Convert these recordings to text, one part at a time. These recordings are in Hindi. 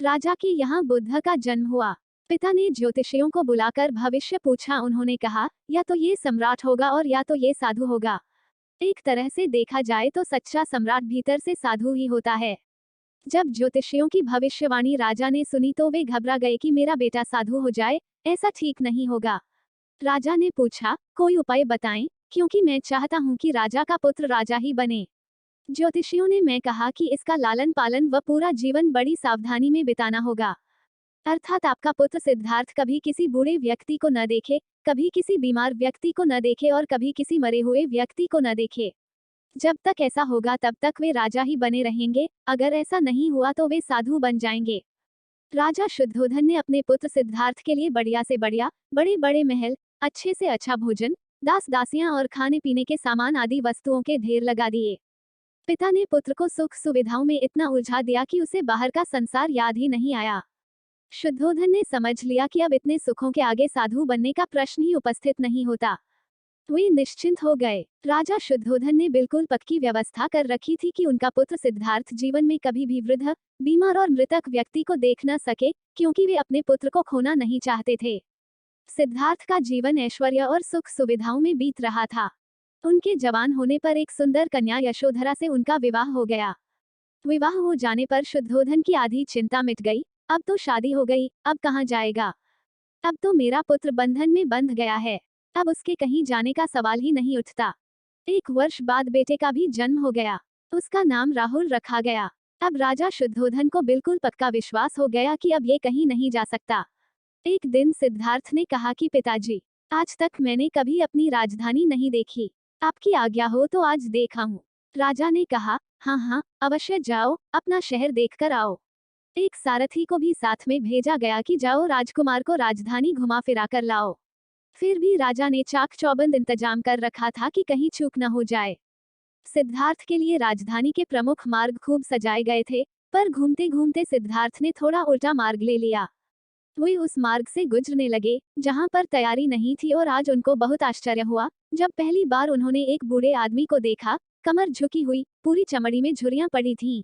राजा के यहाँ बुद्ध का जन्म हुआ। पिता ने ज्योतिषियों को बुलाकर भविष्य पूछा। उन्होंने कहा, या तो ये सम्राट होगा और या तो ये साधु होगा। एक तरह से देखा जाए तो सच्चा सम्राट भीतर से साधु ही होता है। जब ज्योतिषियों की भविष्यवाणी राजा ने सुनी तो वे घबरा गए कि मेरा बेटा साधु हो जाए, ऐसा ठीक नहीं होगा। राजा ने पूछा, कोई उपाय बताएं, क्योंकि मैं चाहता हूं कि राजा का पुत्र राजा ही बने। ज्योतिषियों ने मैं कहा कि इसका लालन पालन व पूरा जीवन बड़ी सावधानी में बिताना होगा। अर्थात आपका पुत्र सिद्धार्थ कभी किसी बूढ़े व्यक्ति को न देखे, कभी किसी बीमार व्यक्ति को न देखे और कभी किसी मरे हुए व्यक्ति को न देखे। जब तक ऐसा होगा तब तक वे राजा ही बने रहेंगे, अगर ऐसा नहीं हुआ तो वे साधु बन जाएंगे। राजा शुद्धोधन ने अपने पुत्र सिद्धार्थ के लिए बढ़िया से बढ़िया, बड़े बड़े महल, अच्छे से अच्छा भोजन, दास दासियां और खाने पीने के सामान आदि वस्तुओं के ढेर लगा दिए। पिता ने पुत्र को सुख सुविधाओं में इतना उलझा दिया कि उसे बाहर का संसार याद ही नहीं आया। शुद्धोधन ने समझ लिया कि अब इतने सुखों के आगे साधु बनने का प्रश्न ही उपस्थित नहीं होता। वे निश्चिंत हो गए। राजा शुद्धोधन ने बिल्कुल पक्की व्यवस्था कर रखी थी कि उनका पुत्र सिद्धार्थ जीवन में कभी भी वृद्ध, बीमार और मृतक व्यक्ति को देख न सके, क्योंकि वे अपने पुत्र को खोना नहीं चाहते थे। सिद्धार्थ का जीवन ऐश्वर्य और सुख सुविधाओं में बीत रहा था। उनके जवान होने पर एक सुंदर कन्या यशोधरा से उनका विवाह हो गया। विवाह हो जाने पर शुद्धोधन की आधी चिंता मिट गई। अब तो शादी हो गई, अब कहाँ जाएगा? अब तो मेरा पुत्र बंधन में बंध गया है, अब उसके कहीं जाने का सवाल ही नहीं उठता। 1 वर्ष बाद बेटे का भी जन्म हो गया। उसका नाम राहुल रखा गया। अब राजा शुद्धोधन को बिल्कुल पक्का विश्वास हो गया कि अब ये कहीं नहीं जा सकता। एक दिन सिद्धार्थ ने कहा कि पिताजी, आज तक मैंने कभी अपनी राजधानी नहीं देखी, आपकी आज्ञा हो तो आज देखा हूँ। राजा ने कहा, हाँ हाँ, अवश्य जाओ, अपना शहर देखकर आओ। एक सारथी को भी साथ में भेजा गया कि जाओ राजकुमार को राजधानी घुमा फिरा कर लाओ। फिर भी राजा ने चाक चौबंद इंतजाम कर रखा था कि कहीं चूक न हो जाए। सिद्धार्थ के लिए राजधानी के प्रमुख मार्ग खूब सजाए गए थे, पर घूमते घूमते सिद्धार्थ ने थोड़ा उल्टा मार्ग ले लिया। वे उस मार्ग से गुजरने लगे जहां पर तैयारी नहीं थी और आज उनको बहुत आश्चर्य हुआ जब पहली बार उन्होंने एक बूढ़े आदमी को देखा, कमर झुकी हुई, पूरी चमड़ी में झुर्रियां पड़ी थीं।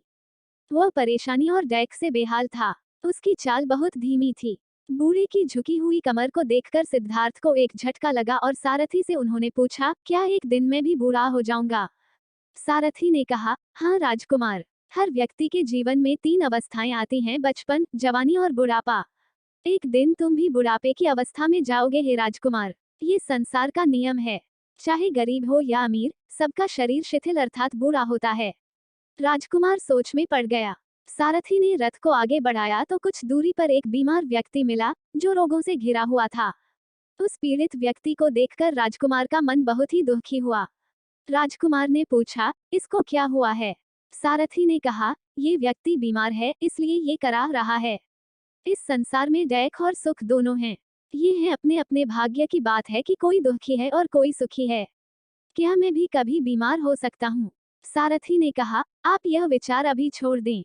वह परेशानी और डैक से बेहाल था। उसकी चाल बहुत धीमी थी। बूढ़े की झुकी हुई कमर को देखकर सिद्धार्थ को एक झटका लगा और सारथी से उन्होंने पूछा, क्या एक दिन में भी बूढ़ा हो जाऊंगा? सारथी ने कहा, हाँ राजकुमार, हर व्यक्ति के जीवन में 3 अवस्थाएं आती हैं, बचपन, जवानी और बुढ़ापा। एक दिन तुम भी बुढ़ापे की अवस्था में जाओगे हे राजकुमार। ये संसार का नियम है, चाहे गरीब हो या अमीर, सबका शरीर शिथिल अर्थात बूढ़ा होता है। राजकुमार सोच में पड़ गया। सारथी ने रथ को आगे बढ़ाया तो कुछ दूरी पर एक बीमार व्यक्ति मिला जो रोगों से घिरा हुआ था। उस पीड़ित व्यक्ति को देखकर राजकुमार का मन बहुत ही दुखी हुआ। राजकुमार ने पूछा, इसको क्या हुआ है? सारथी ने कहा, ये व्यक्ति बीमार है इसलिए ये करा रहा है। इस संसार में दैख और सुख दोनों हैं। ये है अपने अपने भाग्य की बात है कि कोई दुखी है और कोई सुखी है। क्या मैं भी कभी बीमार हो सकता हूँ? सारथी ने कहा, आप यह विचार अभी छोड़ दें।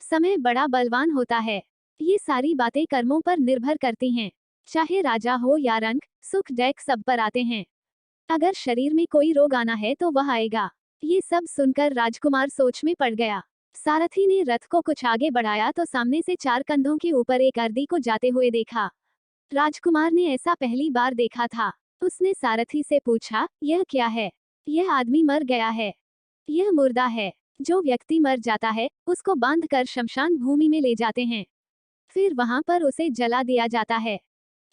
समय बड़ा बलवान होता है। ये सारी बातें कर्मों पर निर्भर करती हैं। चाहे राजा हो या रंक, सुख दैख सब पर आते हैं। अगर शरीर में कोई रोग आना है तो वह आएगा। ये सब सुनकर राजकुमार सोच में पड़ गया। सारथी ने रथ को कुछ आगे बढ़ाया तो सामने से 4 कंधों के ऊपर एक अर्दी को जाते हुए देखा। राजकुमार ने ऐसा पहली बार देखा था। उसने सारथी से पूछा, यह क्या है? यह आदमी मर गया है, यह मुर्दा है। जो व्यक्ति मर जाता है उसको बांधकर शमशान भूमि में ले जाते हैं, फिर वहां पर उसे जला दिया जाता है।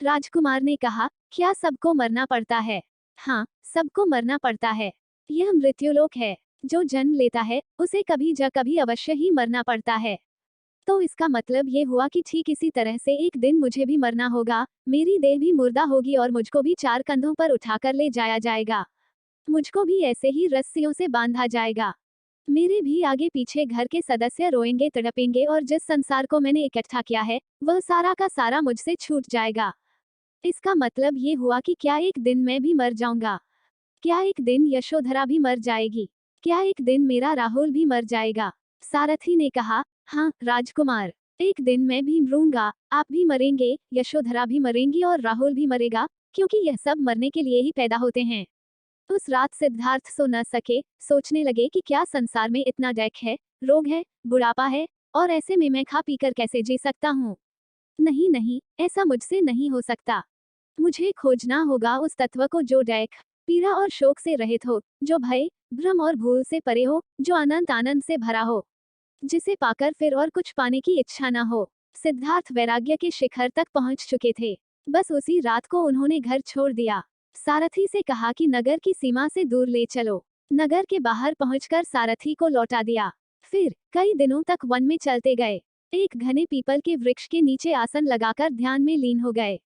राजकुमार ने कहा, क्या सबको मरना पड़ता है? हाँ, सबको मरना पड़ता है। यह मृत्युलोक है। जो जन्म लेता है उसे कभी ज कभी अवश्य ही मरना पड़ता है। तो इसका मतलब ये हुआ कि ठीक इसी तरह से एक दिन मुझे भी मरना होगा। मेरी देह भी मुर्दा होगी और मुझको भी 4 कंधों पर उठाकर ले जाया जाएगा। मुझको भी ऐसे ही रस्सियों से बांधा जाएगा। मेरे भी आगे पीछे घर के सदस्य रोएंगे, तड़पेंगे और जिस संसार को मैंने इकट्ठा किया है वह सारा का सारा मुझसे छूट जाएगा। इसका मतलब ये हुआ कि क्या एक दिन मैं भी मर जाऊंगा? क्या एक दिन यशोधरा भी मर जाएगी? क्या एक दिन मेरा राहुल भी मर जाएगा? सारथी ने कहा, हाँ राजकुमार, एक दिन मैं भी मरूंगा, आप भी मरेंगे, यशोधरा भी मरेंगी और राहुल भी मरेगा, क्योंकि यह सब मरने के लिए ही पैदा होते हैं। उस रात सिद्धार्थ सो न सके। सोचने लगे कि क्या संसार में इतना दैख है, रोग है, बुढ़ापा है और ऐसे में मैं खा पीकर कैसे जी सकता हूँ? नहीं नहीं, ऐसा मुझसे नहीं हो सकता। मुझे खोजना होगा उस तत्व को जो दैख, पीड़ा और शोक से रहित हो, जो भय, भ्रम और भूल से परे हो, जो अनंत आनंद से भरा हो, जिसे पाकर फिर और कुछ पाने की इच्छा न हो। सिद्धार्थ वैराग्य के शिखर तक पहुंच चुके थे। बस उसी रात को उन्होंने घर छोड़ दिया। सारथी से कहा कि नगर की सीमा से दूर ले चलो। नगर के बाहर पहुंचकर सारथी को लौटा दिया। फिर कई दिनों तक वन में चलते गए। एक घने पीपल के वृक्ष के नीचे आसन लगाकर ध्यान में लीन हो गए।